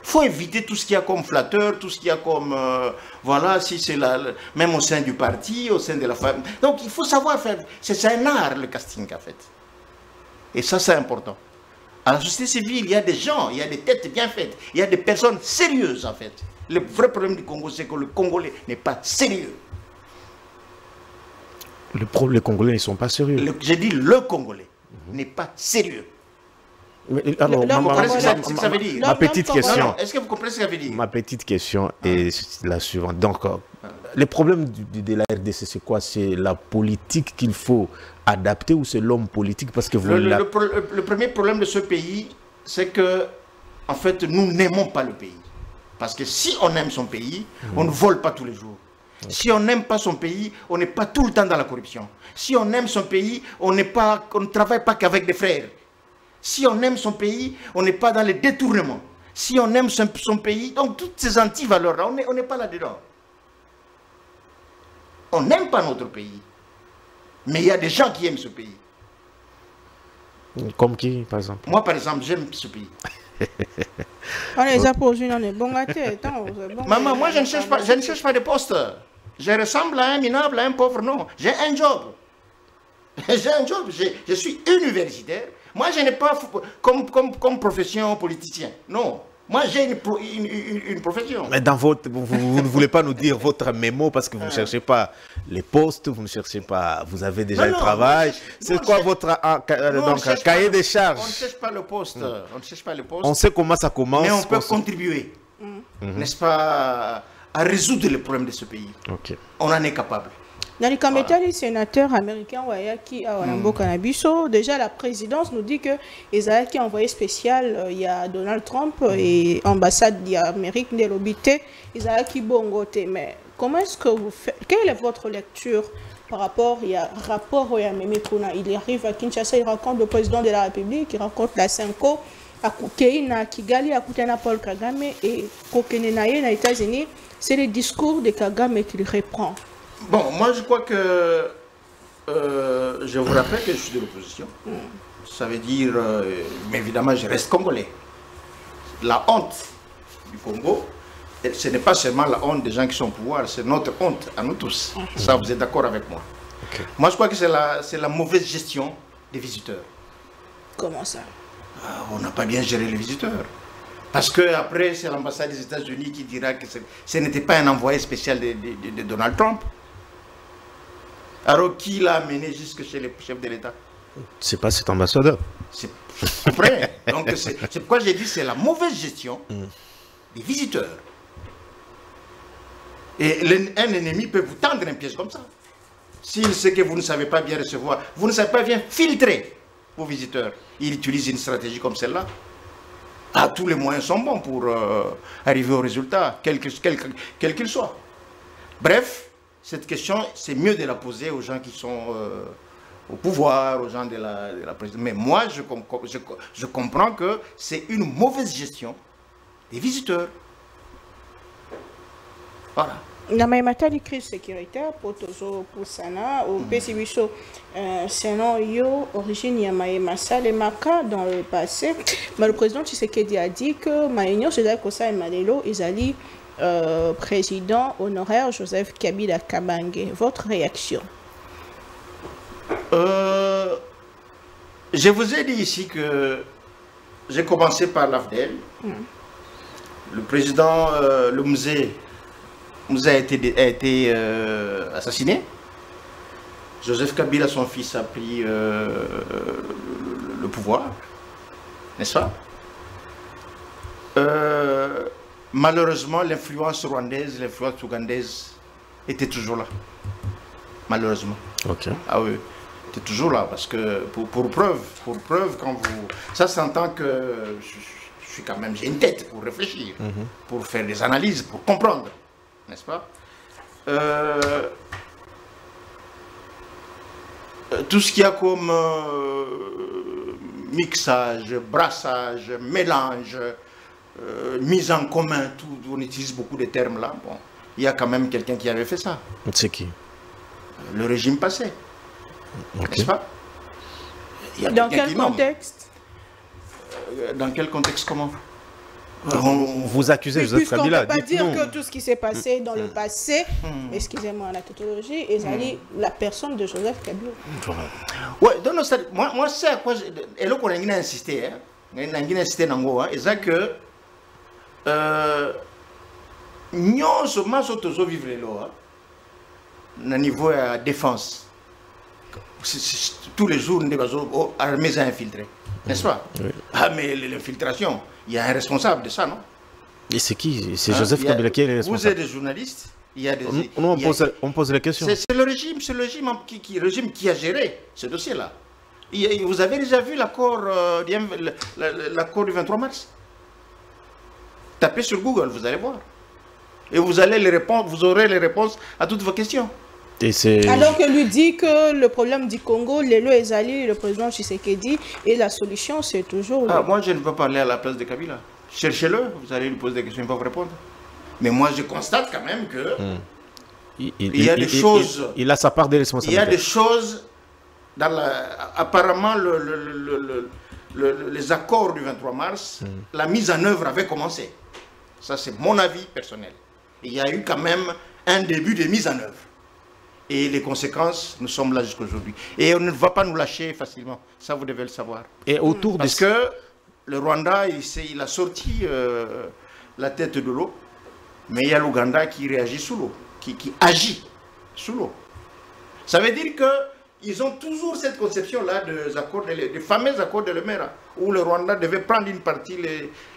Il faut éviter tout ce qu'il y a comme flatteur, tout ce qu'il y a comme... voilà, si c'est même au sein du parti, au sein de la famille. Donc il faut savoir faire... C'est un art, le casting, en fait. Et ça, c'est important. À la société civile, il y a des gens, il y a des têtes bien faites, il y a des personnes sérieuses, en fait. Le vrai problème du Congo, c'est que le Congolais n'est pas sérieux. Les Congolais ne sont pas sérieux. J'ai dit le Congolais n'est pas sérieux. Mais, alors, vous comprenez ce que ça veut dire? Ma petite question. Est-ce que vous comprenez ce que ça veut dire? Ma petite question est la suivante. Donc, les problèmes de la RDC, c'est quoi? C'est la politique qu'il faut adapter ou c'est l'homme politique? Parce que le premier problème de ce pays, c'est que, en fait, nous n'aimons pas le pays. Parce que si on aime son pays, on ne vole pas tous les jours. Si on n'aime pas son pays, on n'est pas tout le temps dans la corruption. Si on aime son pays, on ne travaille pas qu'avec des frères. Si on aime son pays, on n'est pas dans les détournements. Si on aime son pays, donc toutes ces anti-valeurs-là, on n'est pas là-dedans. On n'aime pas notre pays. Mais il y a des gens qui aiment ce pays. Comme qui, par exemple? Moi, par exemple, j'aime ce pays. On les a posés dans les bons gâtés. Maman, moi, je ne cherche pas de poste. Je ressemble à un minable, à un pauvre, non. J'ai un job. J'ai un job. Je suis universitaire. Moi, je n'ai pas comme profession politicien. Non. Moi, j'ai une profession. Mais dans votre, vous ne voulez pas nous dire votre mémo parce que vous ne cherchez pas les postes, vous ne cherchez pas, vous avez déjà le travail. C'est quoi votre cahier des charges? On ne cherche pas le poste. On ne cherche pas le poste. On sait comment ça commence. Mais on peut contribuer, n'est-ce pas, à résoudre les problèmes de ce pays. Okay. On en est capable. Dans les comités des sénateurs américains, qui a déjà la présidence nous dit que Israël qui a envoyé spécial, il y a Donald Trump et l'ambassade d'Amérique de l'Obité, Israël qui bongote. Mais comment est-ce que vous faites? Quelle est votre lecture par rapport il y a rapport au Yamemekuna? Il arrive à Kinshasa, il rencontre le président de la République, il rencontre la Cinco, à Koukeina, Kigali, à Koutena Paul Kagame et Kokenenaye aux États-Unis. C'est le discours de Kagame qu'il reprend. Bon, moi je crois que je vous rappelle que je suis de l'opposition. Ça veut dire, mais évidemment, je reste congolais. La honte du Congo, ce n'est pas seulement la honte des gens qui sont au pouvoir, c'est notre honte à nous tous. Ça, vous êtes d'accord avec moi? Okay. Moi, je crois que c'est la mauvaise gestion des visiteurs. Comment ça? On n'a pas bien géré les visiteurs. Parce qu'après, c'est l'ambassade des États-Unis qui dira que ce n'était pas un envoyé spécial de Donald Trump. Alors, qui l'a amené jusque chez le chef de l'État? C'est pas cet ambassadeur. C'est vrai. Donc, c'est pourquoi j'ai dit que c'est la mauvaise gestion des visiteurs. Et un ennemi peut vous tendre un piège comme ça. S'il sait que vous ne savez pas bien recevoir, vous ne savez pas bien filtrer vos visiteurs, il utilise une stratégie comme celle-là. Ah, tous les moyens sont bons pour arriver au résultat, quel qu'il soit. Bref, cette question, c'est mieux de la poser aux gens qui sont au pouvoir, aux gens de la présidence. Mais moi, je comprends que c'est une mauvaise gestion des visiteurs. Voilà. Dans ma matérielle de crise sécuritaire, pour Sana, au PCBISO, sinon, yo, origine Yamaïmassa, les Maka dans le passé. Mais le président Tshisekedi a dit que Maïnyo, Joseph Kosa et Malelo, ils allaient président honoraire Joseph Kabila Kabange. Votre réaction? Je vous ai dit ici que j'ai commencé par l'AFDEL. Le président Lumzé a été assassiné. Joseph Kabila, son fils, a pris le pouvoir, n'est-ce pas? Malheureusement, l'influence rwandaise, l'influence ougandaise était toujours là. Malheureusement. Ok. Ah oui, était toujours là parce que pour preuve, quand vous, ça s'entend que je suis quand même, j'ai une tête pour réfléchir, pour faire des analyses, pour comprendre. N'est-ce pas? Tout ce qu'il y a comme mixage, brassage, mélange, mise en commun, tout, on utilise beaucoup de termes là. Bon, il y a quand même quelqu'un qui avait fait ça. C'est qui? Le régime passé. Okay. N'est-ce pas? Dans quel contexte? Dans quel contexte, comment? Vous accusez Joseph Kabila. On ne peut pas dire que tout ce qui s'est passé dans le passé, excusez-moi la tautologie, est la personne de Joseph Kabila. Oui, moi c'est à quoi et là qu'on a insisté, c'est que nous sommes vivre là, niveau de défense. Tous les jours, nous sommes armés à infiltrer, n'est-ce pas? Oui. Ah, mais l'infiltration, il y a un responsable de ça, non? Et c'est qui? C'est Joseph Kabila qui est le responsable? Vous êtes des journalistes, Il y a des, on pose la question. C'est le régime qui a géré ce dossier-là. Vous avez déjà vu l'accord du 23 mars? Tapez sur Google, vous allez voir. Et vous aurez les réponses à toutes vos questions. Alors que lui dit que le problème du Congo, Lelo Ezali, le président Tshisekedi, et la solution, c'est toujours... Moi, je ne veux pas aller à la place de Kabila. Cherchez-le, vous allez lui poser des questions, il va vous répondre. Mais moi, je constate quand même que... il y a des choses... Il a sa part de responsabilité. Il y a des choses... Apparemment, les accords du 23 mars, la mise en œuvre avait commencé. Ça, c'est mon avis personnel. Il y a eu quand même un début de mise en œuvre. Et les conséquences, nous sommes là jusqu'aujourd'hui. Et on ne va pas nous lâcher facilement. Ça, vous devez le savoir. Et autour Parce que le Rwanda, il a sorti la tête de l'eau. Mais il y a l'Ouganda qui réagit sous l'eau, qui agit sous l'eau. Ça veut dire qu'ils ont toujours cette conception-là des fameux accords de Lemera, où le Rwanda devait prendre une partie.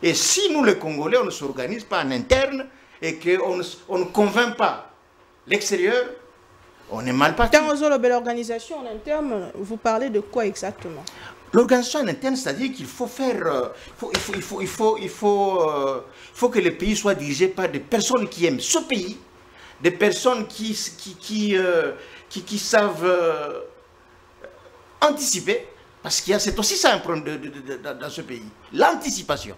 Et si nous, les Congolais, on ne s'organise pas en interne et qu'on ne convainc pas l'extérieur, on est mal parti. Dans l'organisation en interne, vous parlez de quoi exactement? L'organisation en interne, c'est-à-dire qu'il faut faire... Il faut que le pays soit dirigé par des personnes qui aiment ce pays, des personnes qui savent anticiper, parce qu'il y a c'est aussi ça un problème dans ce pays, l'anticipation.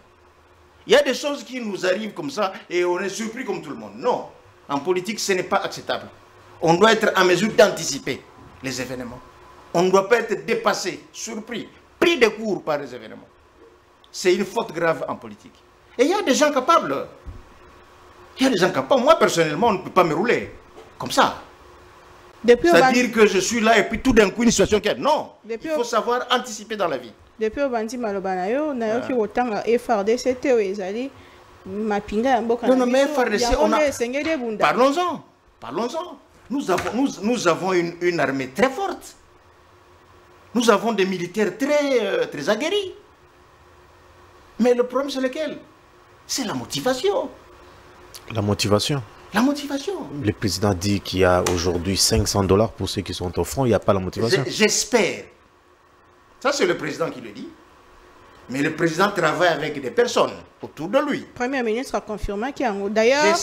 Il y a des choses qui nous arrivent comme ça et on est surpris comme tout le monde. Non, en politique, ce n'est pas acceptable. On doit être en mesure d'anticiper les événements. On ne doit pas être dépassé, surpris, pris de court par les événements. C'est une faute grave en politique. Et il y a des gens capables. Il y a des gens capables. Moi, personnellement, on ne peut pas me rouler comme ça. C'est-à-dire que je suis là et puis tout d'un coup, une situation qui est... Non, il faut savoir anticiper dans la vie. Depuis Obandi Malobanayo, Nayoki autant FRDC, Ezali, Mapinga, Mboka. Non, mais FRDC, on a... Parlons-en. Parlons-en. Nous avons une armée très forte. Nous avons des militaires très aguerris. Mais le problème, c'est lequel? C'est la motivation. La motivation. La motivation. Le président dit qu'il y a aujourd'hui $500 pour ceux qui sont au front. Il n'y a pas la motivation. J'espère. Ça, c'est le président qui le dit. Mais le président travaille avec des personnes autour de lui. Le Premier ministre a confirmé qu'il y a... D'ailleurs,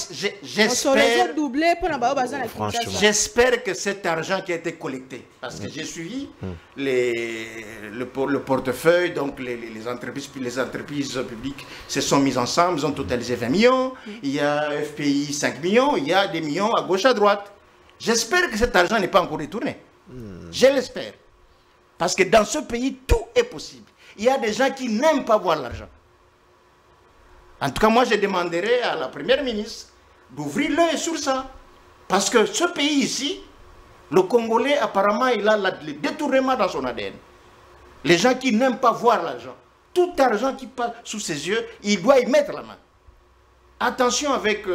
j'espère que cet argent qui a été collecté, parce que j'ai suivi le portefeuille, donc les entreprises publiques se sont mises ensemble, ils ont totalisé 20 millions, il y a FPI 5 millions, il y a des millions à gauche, à droite. J'espère que cet argent n'est pas encore détourné. Je l'espère. Parce que dans ce pays, tout est possible. Il y a des gens qui n'aiment pas voir l'argent. En tout cas, moi, je demanderai à la première ministre d'ouvrir l'œil sur ça. Parce que ce pays ici, le Congolais, apparemment, il a le détournement dans son ADN. Les gens qui n'aiment pas voir l'argent. Tout argent qui passe sous ses yeux, il doit y mettre la main. Attention avec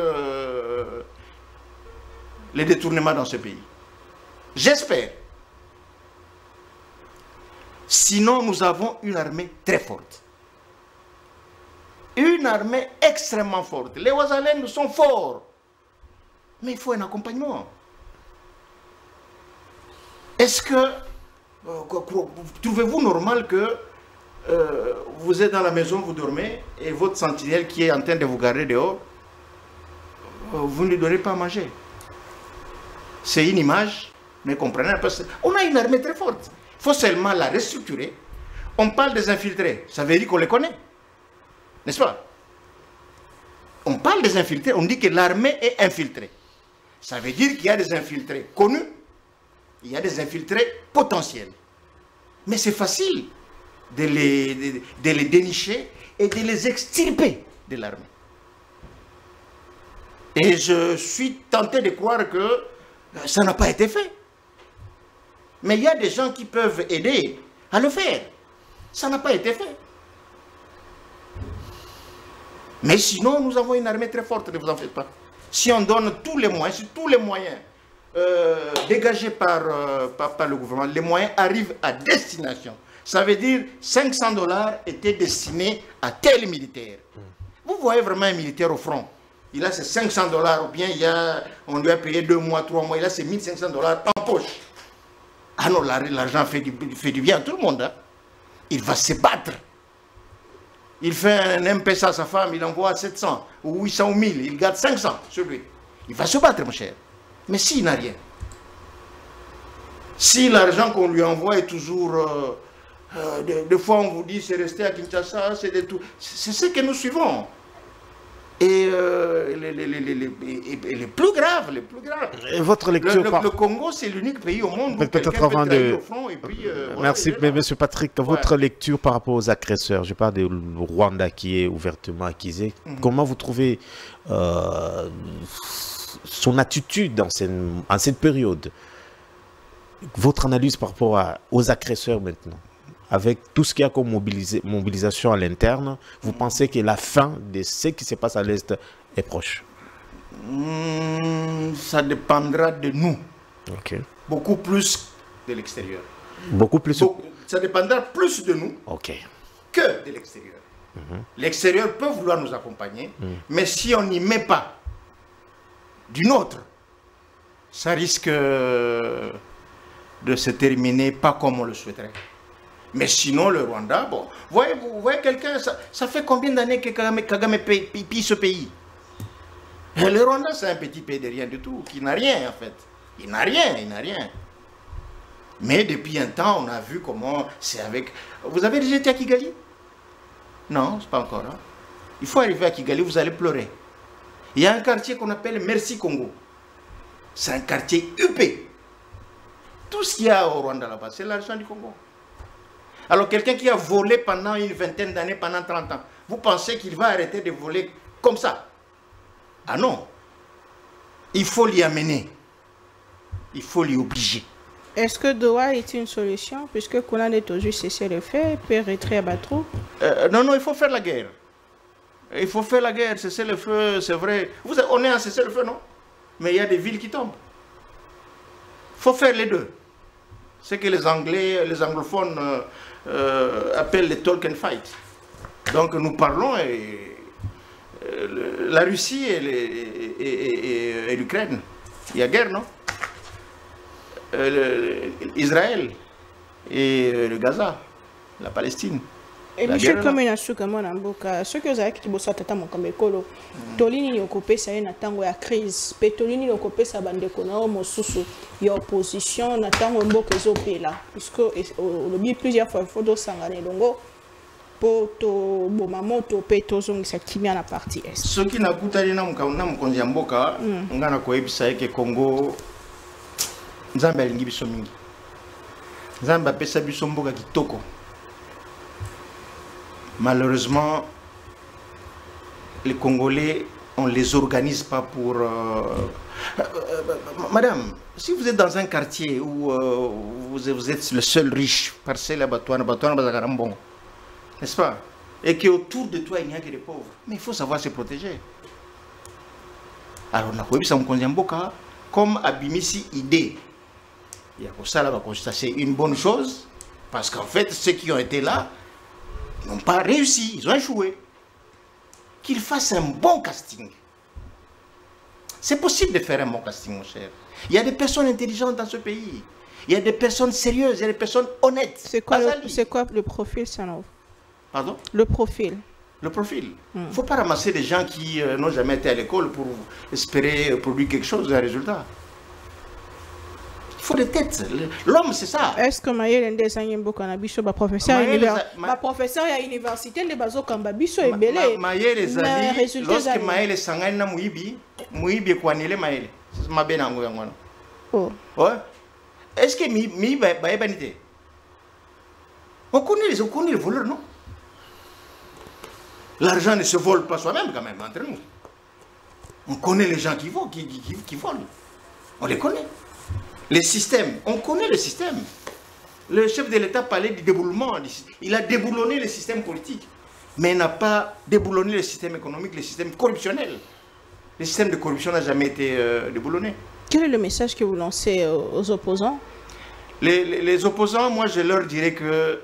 les détournements dans ce pays. J'espère. Sinon, nous avons une armée très forte. Une armée extrêmement forte. Les Ouazalènes sont forts. Mais il faut un accompagnement. Est-ce que... trouvez-vous normal que vous êtes dans la maison, vous dormez, et votre sentinelle qui est en train de vous garder dehors, vous ne lui donnez pas à manger? C'est une image, mais comprenez un peu. On a une armée très forte. Il faut seulement la restructurer. On parle des infiltrés, ça veut dire qu'on les connaît. N'est-ce pas? On parle des infiltrés, on dit que l'armée est infiltrée. Ça veut dire qu'il y a des infiltrés connus, il y a des infiltrés potentiels. Mais c'est facile de les dénicher et de les extirper de l'armée. Et je suis tenté de croire que ça n'a pas été fait. Mais il y a des gens qui peuvent aider à le faire. Ça n'a pas été fait. Mais sinon, nous avons une armée très forte, ne vous en faites pas. Si on donne tous les moyens dégagés par le gouvernement, les moyens arrivent à destination. Ça veut dire $500 étaient destinés à tel militaire. Vous voyez vraiment un militaire au front. il a ses 500 $, ou bien on lui a payé 2 mois, 3 mois, il a ses 1500 $ en poche. Ah non, l'argent fait du bien à tout le monde. Hein. Il va se battre. Il fait un M-Pesa à sa femme, il envoie 700 ou 800 ou 1000, il garde 500 sur lui. Il va se battre, mon cher. Mais s'il n'a rien, si l'argent qu'on lui envoie est toujours... des fois, on vous dit, c'est resté à Kinshasa, c'est ce que nous suivons. Et les plus graves, Et votre lecture le Congo, c'est l'unique pays au monde où peut-être avant de... Merci, voilà, Monsieur Patrick. Votre lecture par rapport aux agresseurs, je parle du Rwanda qui est ouvertement accusé. Comment vous trouvez son attitude en cette période? Votre analyse par rapport aux agresseurs maintenant, avec tout ce qu'il y a comme mobilisation à l'interne, vous pensez que la fin de ce qui se passe à l'Est est proche? Ça dépendra de nous. Okay. Beaucoup plus de l'extérieur. Beaucoup plus. Ça dépendra plus de nous que de l'extérieur. L'extérieur peut vouloir nous accompagner, mais si on n'y met pas d'une autre, ça risque de se terminer pas comme on le souhaiterait. Mais sinon, le Rwanda, bon, vous voyez quelqu'un, ça fait combien d'années que Kagame pille ce pays? Le Rwanda, c'est un petit pays de rien du tout, qui n'a rien en fait. Il n'a rien. Mais depuis un temps, on a vu comment c'est avec... Vous avez déjà été à Kigali? Non, c'est pas encore. Hein? Il faut arriver à Kigali, vous allez pleurer. Il y a un quartier qu'on appelle Merci Congo. C'est un quartier huppé. Tout ce qu'il y a au Rwanda là-bas, c'est l'argent du Congo. Alors quelqu'un qui a volé pendant une vingtaine d'années, pendant 30 ans, vous pensez qu'il va arrêter de voler comme ça? Ah non. Il faut l'y amener. Il faut l'y obliger. Est-ce que Doha est une solution, puisque Koulan est au juste cessé le fait, peut retirer Batrou? Non, il faut faire la guerre. Il faut faire la guerre, cesser le feu, c'est vrai. On est à cesser le feu, non? Mais il y a des villes qui tombent. Il faut faire les deux. C'est que les anglophones appellent les talk and fight. Donc nous parlons et la Russie et l'Ukraine. Il y a guerre, non? Israël et le Gaza, la Palestine. Et monsieur, comme il y a ce que vous avez dit, c'est que mon kamekolo, tolini ni occupé ça na tango ya crise, petolini ni occupé ça bande kona o mosusu, ya opposition na tango mboka ezopela, puisque le bi plusieurs fois faut do sangane longo poto boma moto peto zongisa kimia na parti est. Ce qui n'a kutali na mukonzi ya mboka, ngana koyebisa ke Congo Nzambe alingi biso mingi. Nzambe apesa biso mboka kitoko. Malheureusement, les Congolais, on ne les organise pas pour... Madame, si vous êtes dans un quartier où vous êtes le seul riche, parcelle à Batouane, n'est-ce pas? Et qu'autour de toi, il n'y a que des pauvres. Mais il faut savoir se protéger. Alors, on a vu ça, comme Abimisi idée. Il y a pour ça, c'est une bonne chose, parce qu'en fait, ceux qui ont été là, n'ont pas réussi, ils ont échoué. Qu'ils fassent un bon casting. C'est possible de faire un bon casting, mon cher. Il y a des personnes intelligentes dans ce pays. Il y a des personnes sérieuses, il y a des personnes honnêtes. C'est quoi le profil, Sanov? Pardon? Le profil. Le profil. Il ne faut pas ramasser des gens qui n'ont jamais été à l'école pour espérer produire quelque chose, un résultat. Il faut des têtes. L'homme, c'est ça. Est-ce que Maël Ndesangé Mbokanabiso, professeur à l'université de Bazo Kambabiso est belé? Maël Ezali, lorsque Maël est sangé na Mouibi est kwanile Maël. C'est ma belle ango yango. Oh. Ouais. Est-ce que mi ba banité? On connaît les voleurs, non? L'argent ne se vole pas soi-même quand même entre nous. On connaît les gens qui volent. On les connaît. Les systèmes, on connaît le système. Le chef de l'État parlait du déboulement. Il a déboulonné le système politique, mais il n'a pas déboulonné le système économique, le système corruptionnel. Le système de corruption n'a jamais été déboulonné. Quel est le message que vous lancez aux opposants? Les opposants, moi je leur dirais que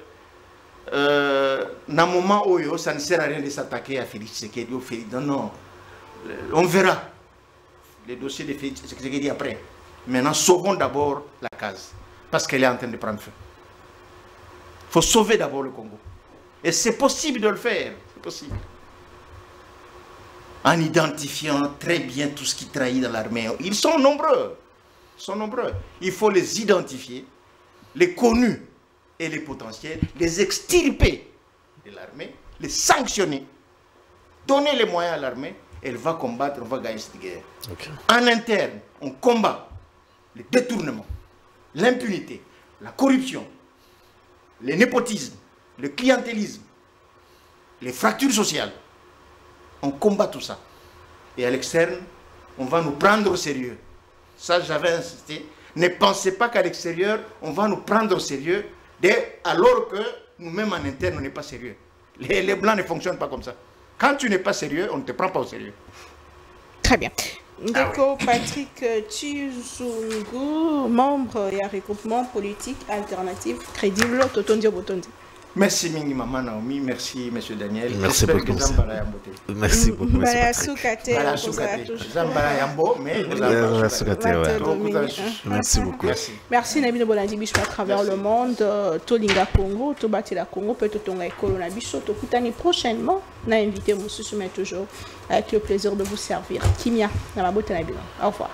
dans un moment où ça ne sert à rien de s'attaquer à Félix Tshisekedi ou Félix. Non, non. On verra les dossiers de fait, ce que j'ai dit après. Maintenant, sauvons d'abord la case, parce qu'elle est en train de prendre feu. Il faut sauver d'abord le Congo. Et c'est possible de le faire, c'est possible. En identifiant très bien tout ce qui trahit dans l'armée. Ils sont nombreux. Ils sont nombreux. Il faut les identifier, les connus et les potentiels, les extirper de l'armée, les sanctionner, donner les moyens à l'armée, elle va combattre, on va gagner cette guerre. Okay. En interne, on combat le détournement, l'impunité, la corruption, le népotisme, le clientélisme, les fractures sociales. On combat tout ça. Et à l'externe, on va nous prendre au sérieux. Ça, j'avais insisté. Ne pensez pas qu'à l'extérieur, on va nous prendre au sérieux, alors que nous-mêmes en interne, on n'est pas sérieux. Les Blancs ne fonctionnent pas comme ça. Quand tu n'es pas sérieux, on ne te prend pas au sérieux. Très bien. D'accord, Patrick Tshizungu, membre et regroupement politique alternatif crédible, Totondio Botondi. Merci Mingi Maman Naomi, merci Monsieur Daniel. Merci beaucoup. Merci beaucoup. Merci beaucoup. Merci Nabi Bolandi Bicho à travers le monde, Tolinga Congo, Tobatila Congo, peut-être Tonga et Colona Bicho, Tokutani prochainement. On a invité Moussou, mais toujours avec le plaisir de vous servir. Kimia, Namabote Nabila. Au revoir.